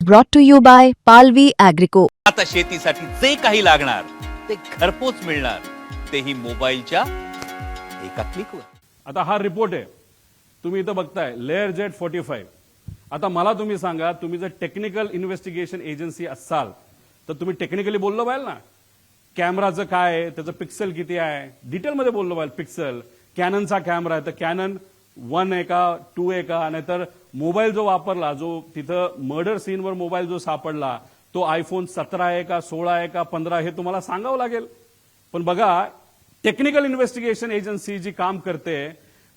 brought to you by Palvi Agrico. आता शेतीसाठी जे काही लागणार ते घरपोच मिळणार, तेही मोबाईलच्या एका क्लिकवर. आता हा रिपोर्ट आहे, तुम्ही इथं बघताय लेअर जेट 45. आता मला तुम्ही सांगा, तुम्ही जर टेक्निकल इन्व्हेस्टिगेशन एजन्सी असाल तर तुम्ही टेक्निकली बोललो पाहिजे ना. कॅमेराचं काय आहे, त्याचं पिक्सल किती आहे, डिटेलमध्ये बोललो पाहिजे. पिक्सल कॅननचा कॅमेरा आहे तर कॅनन 1 आहे का 2 आहे का, नाहीतर मोबाईल जो वापरला, जो तिथं मर्डर सीनवर मोबाईल जो सापडला तो आयफोन 17 आहे का 16 आहे का 15 हे तुम्हाला सांगावं लागेल. पण बघा, टेक्निकल इन्व्हेस्टिगेशन एजन्सी जी काम करते,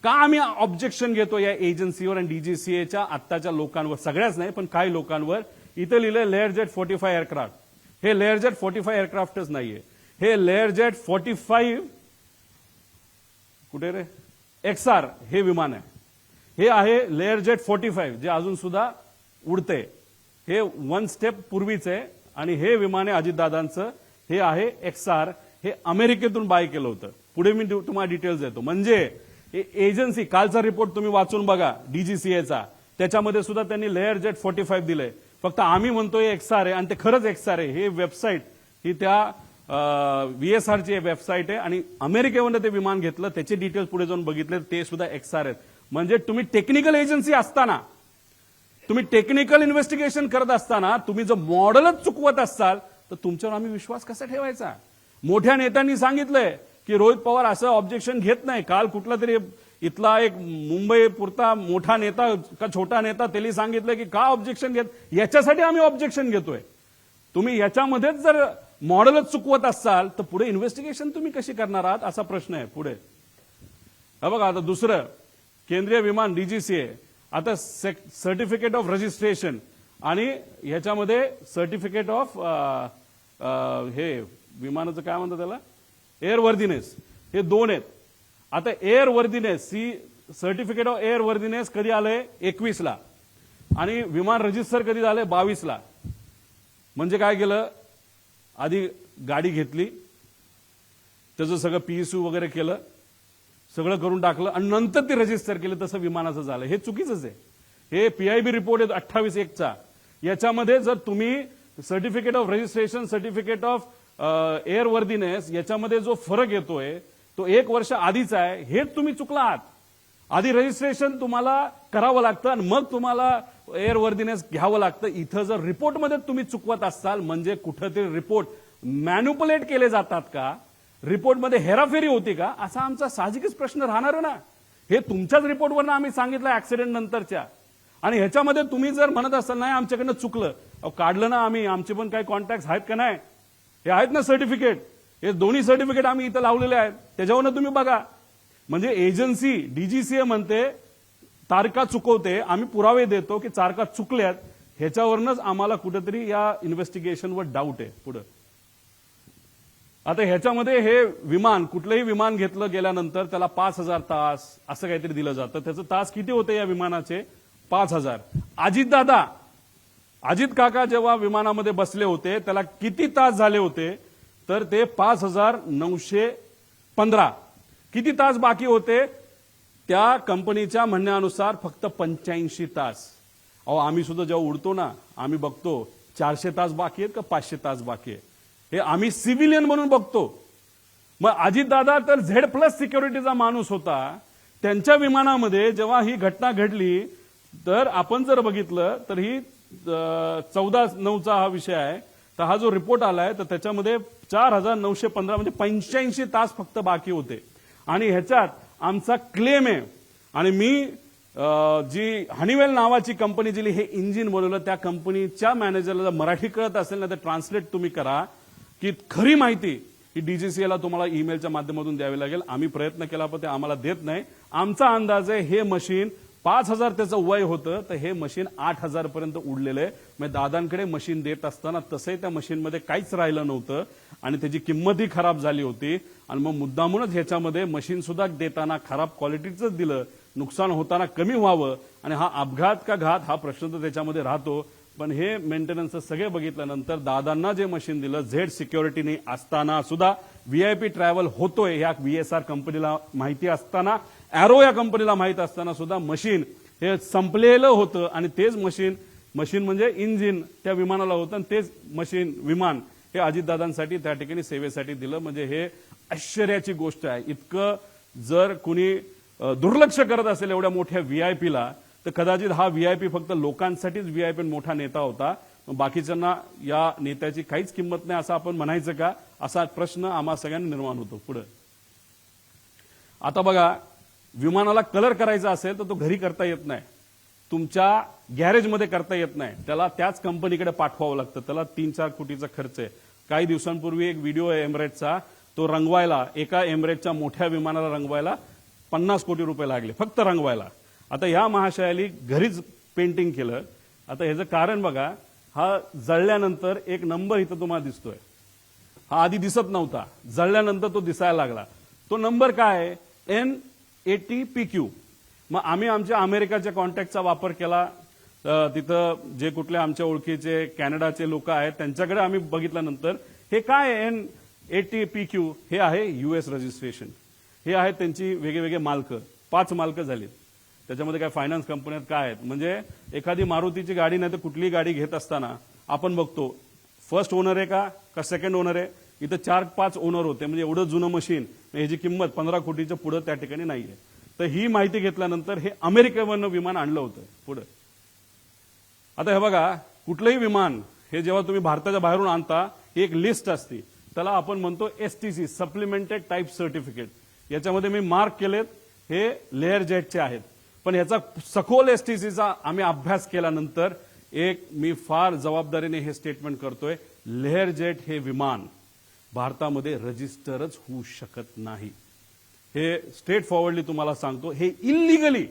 का आम्ही ऑब्जेक्शन घेतो या एजन्सीवर आणि डीजीसीएच्या आत्ताच्या लोकांवर, सगळ्याच नाही पण काही लोकांवर. इथं लिहिलंय लेअर जेट 45 एअरक्राफ्ट. हे लेअर जेट 45 एअरक्राफ्टच नाहीये, हे लेअर जेट 45 कुठे रे XR हे विमान आहे. हे आहे लेअर जेट 45 जे अजून सुद्धा उडते. हे 1 स्टेप पूर्वीच आहे आणि हे विमान आहे अजितदादांचं. हे आहे XR. हे अमेरिकेतून बाय केलं होतं. पुढे मी तुम्हाला डिटेल्स देतो. म्हणजे एजन्सी, कालचा रिपोर्ट तुम्ही वाचून बघा डीजीसीएचा, त्याच्यामध्ये सुद्धा त्यांनी लेअर जेट 45 दिलंय. फक्त आम्ही म्हणतोय XR आहे आणि ते खरंच XR आहे. हे वेबसाईट ही त्या VSRची वेबसाईट आहे आणि अमेरिकेवरून ते विमान घेतलं, त्याचे डिटेल्स पुढे जाऊन बघितले, ते सुद्धा XR आहेत. म्हणजे तुम्ही टेक्निकल एजन्सी असताना, तुम्ही टेक्निकल इन्व्हेस्टिगेशन करत असताना तुम्ही जर मॉडेलच चुकवत असाल तर तुमच्यावर आम्ही विश्वास कसा ठेवायचा. मोठ्या नेत्यांनी सांगितलंय की रोहित पवार असं ऑब्जेक्शन घेत नाही. काल कुठला तरी इथला एक मुंबई पुरता मोठा नेता का छोटा नेता त्यांनी सांगितलं की का ऑब्जेक्शन घेत, याच्यासाठी आम्ही ऑब्जेक्शन घेतोय. तुम्ही याच्यामध्येच जर मॉडेलच चुकवत असाल तर पुढे इन्व्हेस्टिगेशन तुम्ही कशी करणार आहात असा प्रश्न आहे पुढे. बघा, आता दुसरं केंद्रीय विमान डीजीसीए, आता सर्टिफिकेट ऑफ रजिस्ट्रेशन आणि ह्याच्यामध्ये सर्टिफिकेट ऑफ हे विमानाचं काय म्हणतात त्याला, एअरवर्दीनेस, हे 2 आहेत. आता एअरवर्दीनेस ही सर्टिफिकेट ऑफ एअरवर्दीनेस कधी आलंय 21 ला आणि विमान रजिस्टर कधी झालंय 22 ला. म्हणजे काय केलं, आधी गाडी घेतली, त्याचं सगळं PSU वगैरे केलं, सगळं करून टाकलं आणि नंतर ते रजिस्टर केलं, तसं विमानाचं झालं. हे चुकीचंच आहे. हे PIB रिपोर्ट आहे 28/1चा. याच्यामध्ये जर तुम्ही certificate of registration, certificate of airworthiness याच्यामध्ये जो फरक येतोय तो 1 वर्ष आधीचा आहे. हेच तुम्ही चुकला आहात. आधी रजिस्ट्रेशन तुम्हाला करावं लागतं आणि मग तुम्हाला एअरवर्दीनेस घ्यावं लागतं. इथं जर रिपोर्टमध्ये तुम्ही चुकवत असाल म्हणजे कुठेतरी रिपोर्ट मॅन्युप्युलेट केले जातात का, रिपोर्टमध्ये हेराफेरी होती का, असा आमचा साहजिकच प्रश्न राहणार ना. हे तुमच्याच रिपोर्टवरनं आम्ही सांगितलं ऍक्सिडेंट नंतरच्या. आणि ह्याच्यामध्ये तुम्ही जर म्हणत असाल नाही आमच्याकडनं चुकलं, काढलं ना आम्ही, आमचे पण काही कॉन्टॅक्ट आहेत का नाही, हे आहेत ना सर्टिफिकेट, हे दोन्ही सर्टिफिकेट आम्ही इथं लावलेले आहेत, त्याच्यावरनं तुम्ही बघा. म्हणजे एजन्सी डीजीसीए म्हणते तारखा चुकवते, आम्ही पुरावे देतो की तारखा चुकल्यात, ह्याच्यावरनच आम्हाला कुठेतरी या इन्व्हेस्टिगेशनवर डाऊट आहे पुढे. आता ह्याच्यामध्ये हे विमान, कुठलंही विमान घेतलं गेल्यानंतर त्याला 5000 तास असं काहीतरी दिलं जातं. त्याचं तास किती होते या विमानाचे, 5000. अजितदादा, अजित काका जेव्हा विमानामध्ये बसले होते त्याला किती तास झाले होते, तर ते 5915. किती तास बाकी होते, त्या कंपनीच्या म्हणण्यानुसार फक्त 85 तास. अहो, आम्ही सुद्धा जेव्हा उडतो ना, आम्ही बघतो 400 तास बाकी आहेत का 500 तास बाकी आहे, हे आम्ही सिव्हिलियन म्हणून बघतो. मग अजितदादा तर Z+ सिक्युरिटीचा माणूस होता. त्यांच्या विमानामध्ये जेव्हा ही घटना घडली तर आपण जर बघितलं तर ही 14/9चा हा विषय आहे. तर हा जो रिपोर्ट आलाय तर त्याच्यामध्ये 4915 म्हणजे 85 तास फक्त बाकी होते. आणि ह्याच्यात आमचा क्लेम आहे, आणि मी जी हनीवेल नावाची कंपनी जी हे इंजिन बनवलं त्या कंपनीच्या मॅनेजरला जर मराठी कळत असेल ना तर ट्रान्सलेट तुम्ही करा की खरी माहिती ही डीजीसीएला तुम्हाला ईमेलच्या माध्यमातून द्यावी लागेल. आम्ही प्रयत्न केला पण ते आम्हाला देत नाही. आमचा अंदाज आहे हे मशीन 5000 त्याचं वय होतं तर हे मशीन 8000 पर्यंत उडलेलं आहे. म्हणजे दादांकडे मशीन देत असताना तसंही त्या मशीनमध्ये काहीच राहिलं नव्हतं आणि त्याची किंमतही खराब झाली होती. आणि मग मुद्दामूनच ह्याच्यामध्ये मशीन सुद्धा देताना खराब क्वालिटीचंच दिलं, नुकसान होताना कमी व्हावं. आणि हा अपघात का घात हा प्रश्न तर त्याच्यामध्ये राहतो. पण हे मेंटेनन्स सगळे बघितल्यानंतर दादांना जे मशीन दिलं Z सिक्युरिटीने असताना सुद्धा VIP ट्रॅव्हल होतोय ह्या VSR कंपनीला माहिती असताना, एरो या कंपनीला माहिती असताना सुद्धा मशीन हे संपलेलं होतं आणि तेच मशीन मशीन म्हणजे इंजिन त्या विमानाला होतं आणि तेच मशीन विमान हे अजितदादांसाठी त्या ठिकाणी सेवेसाठी दिलं. म्हणजे हे आश्चर्याची गोष्ट आहे. इतकं जर कुणी दुर्लक्ष करत असेल एवढ्या मोठ्या व्हीआयपीला, तर कदाचित हा व्हीआयपी फक्त लोकांसाठीच व्हीआयपी मोठा नेता होता, बाकीच्यांना या नेत्याची काहीच किंमत नाही असं आपण म्हणायचं का, असा प्रश्न आम्हा सगळ्यांना निर्माण होतो. पुढे आता बघा, विमानाला कलर करायचा असेल तर तो घरी करता येत नाही, तुमच्या गॅरेजमध्ये करता येत नाही, त्याला त्याच कंपनीकडे पाठवावं लागतं. त्याला 3-4 कोटीचा खर्च आहे. काही दिवसांपूर्वी एक व्हिडिओ आहे एमिरेट्सचा, तो रंगवायला एका एमिरेटच्या मोठ्या विमानाला रंगवायला 50 कोटी रुपये लागले फक्त रंगवायला. आता या महाशयाली घरीच पेंटिंग केलं. आता ह्याचं कारण बघा, हा जळल्यानंतर एक नंबर इथं तुम्हाला दिसतोय, हा आधी दिसत नव्हता, जळल्यानंतर तो दिसायला लागला. तो नंबर काय आहे? N80PQ. मग आम्ही आमच्या अमेरिकाच्या कॉन्टॅक्टचा वापर केला. तिथं जे कुठले आमच्या ओळखीचे कॅनडाचे लोक आहेत त्यांच्याकडे आम्ही बघितल्यानंतर हे काय आहे N80PQ, हे आहे US रजिस्ट्रेशन. हे आहेत त्यांची वेगवेगळे मालक, 5 मालक झालीत. त्याच्यामध्ये काय फायनान्स कंपन्यात काय आहेत, म्हणजे एखादी मारुतीची गाडी नाही तर कुठलीही गाडी घेत असताना आपण बघतो फर्स्ट ओनर आहे का सेकंड ओनर आहे. इथं 4-5 ओनर होते, म्हणजे एवढं जुनं मशीन, ह्याची किंमत 15 कोटीच्या पुढे त्या ठिकाणी नाहीये. तर ही माहिती घेतल्यानंतर हे अमेरिकेवरनं विमान आणलं होतं पुढे. आता हे बघा, कुठलंही विमान हे जेव्हा तुम्ही भारताच्या बाहेरून आणता, एक लिस्ट असते, त्याला आपण म्हणतो STC, सप्लिमेंटेड टाईप सर्टिफिकेट. याच्यामध्ये मी मार्क केलेत, हे लेअर जेटचे आहेत. पण याचा सखोल STCचा आम्ही अभ्यास केल्यानंतर एक मी फार जबाबदारीने हे स्टेटमेंट करतोय, लेअर जेट हे विमान भारतामध्ये रजिस्टरच होऊ शकत नाही. हे स्ट्रेट फॉरवर्डली तुम्हाला सांगतो, हे इल्लिगली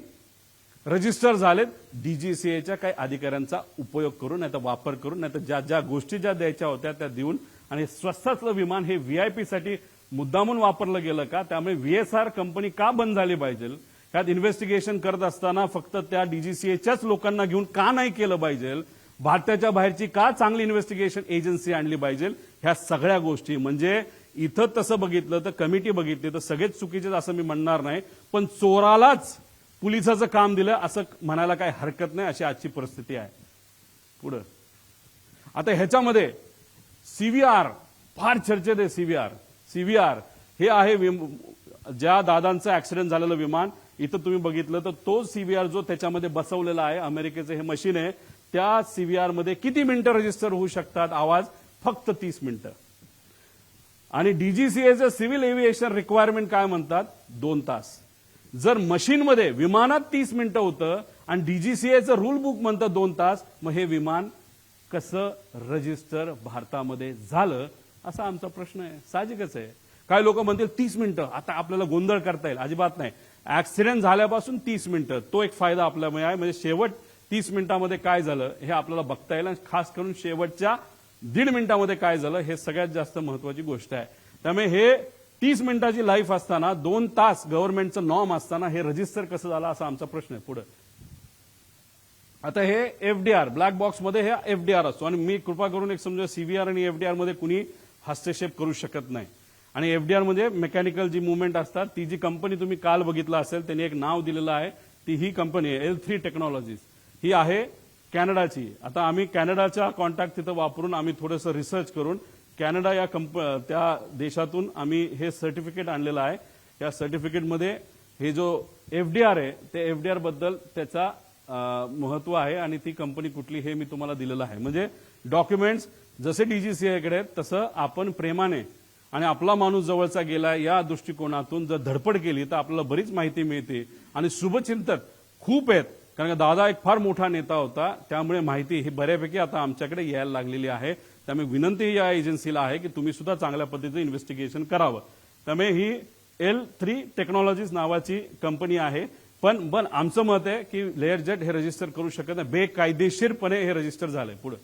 रजिस्टर झालेत DGCAच्या काही अधिकाऱ्यांचा उपयोग करून, नाही तर वापर करून, नाही तर ज्या ज्या गोष्टी ज्या द्यायच्या होत्या त्या देऊन. आणि स्वस्तातलं विमान हे VIP साठी मुद्दामून वापरलं गेलं का? त्यामुळे VSR कंपनी का बंद झाली पाहिजे? त्यात इन्व्हेस्टिगेशन करत असताना फक्त त्या DGCAच्याच लोकांना घेऊन का नाही केलं पाहिजे? भारताच्या बाहेरची का चांगली इन्व्हेस्टिगेशन एजन्सी आणली पाहिजे? ह्या सगळ्या गोष्टी, म्हणजे इथं तसं बघितलं तर कमिटी बघितली तर सगळेच चुकीचे असं मी म्हणणार नाही, पण चोरालाच पोलिसाचं काम दिलं असं म्हणायला काही हरकत नाही. अशी आजची परिस्थिती आहे. पुढं आता ह्याच्यामध्ये CVR फार चर्चेत आहे. CVR हे आहे ज्या दादांचं ऍक्सिडेंट झालेलं विमान. इथं तुम्ही बघितलं तर तो CVR जो त्याच्यामध्ये बसवलेला आहे, अमेरिकेचं हे मशीन आहे, त्या CVR मध्ये किती मिनिटं रजिस्टर होऊ शकतात आवाज? फक्त 30 मिनिटं. आणि DGCAचं सिव्हिल एव्हिएशन रिक्वायरमेंट काय म्हणतात? 2 तास. जर मशीनमध्ये विमानात 30 मिनिटं होतं आणि DGCAचं रूल बुक म्हणतं 2 तास, मग हे विमान कसं रजिस्टर भारतामध्ये झालं असा आमचा प्रश्न आहे. साहजिकच आहे. काही लोक म्हणतील 30 मिनिटं, आता आपल्याला गोंधळ करता येईल. अजिबात नाही. ऍक्सिडेंट झाल्यापासून 30 मिनिटं, तो एक फायदा आपल्यामुळे आहे. म्हणजे शेवट 30 मिनिटांमध्ये काय झालं हे आपल्याला बघता येईल, आणि खास करून शेवटच्या 1.5 मिनिटांमध्ये काय झालं हे सगळ्यात जास्त महत्वाची गोष्ट आहे. त्यामुळे हे 30 मिनिटाची लाईफ असताना 2 तास गव्हर्नमेंटचं नॉर्म असताना हे रजिस्टर कसं झालं असा आमचा प्रश्न आहे. पुढे आता हे FDR ब्लॅक बॉक्समध्ये हे FDR असतो, आणि मी कृपा करून एक समजा CVR आणि FDR मध्ये कुणी हस्तक्षेप करू शकत नाही. आणि FDR म्हणजे मेकॅनिकल जी मुवमेंट असतात, ती जी कंपनी तुम्ही काल बघितलं असेल त्यांनी एक नाव दिलेलं आहे, ती ही कंपनी आहे L3 टेक्नॉलॉजीज. ही आहे कॅनडाची. आता आम्ही कॅनडाचा कॉन्टॅक्ट तिथं वापरून आम्ही थोडंसं रिसर्च करून कॅनडा या त्या देशातून आम्ही हे सर्टिफिकेट आणलेलं आहे. या सर्टिफिकेटमध्ये हे जो FDR आहे ते FDR बद्दल त्याचा महत्व आहे, आणि ती कंपनी कुठली हे मी तुम्हाला दिलेलं आहे. म्हणजे डॉक्युमेंट्स जसे DGCAकडे तसं आपण प्रेमाने आणि आपला माणूस जवळचा गेला या दृष्टिकोनातून जर धडपड केली तर आपल्याला बरीच माहिती मिळते. आणि शुभचिंतक खूप आहेत, कारण दादा एक फार मोठा नेता होता, त्यामुळे माहिती ही बऱ्यापैकी आता आमच्याकडे यायला लागलेली आहे. त्यामुळे विनंती या एजन्सीला आहे की तुम्ही सुद्धा चांगल्या पद्धतीचं इन्व्हेस्टिगेशन करावं. त्यामुळे ही L3 टेक्नॉलॉजीज नावाची कंपनी आहे. पण आमचं मत आहे की लेअर जेट हे रजिस्टर करू शकत नाही, बेकायदेशीरपणे हे रजिस्टर झालंय. पुढे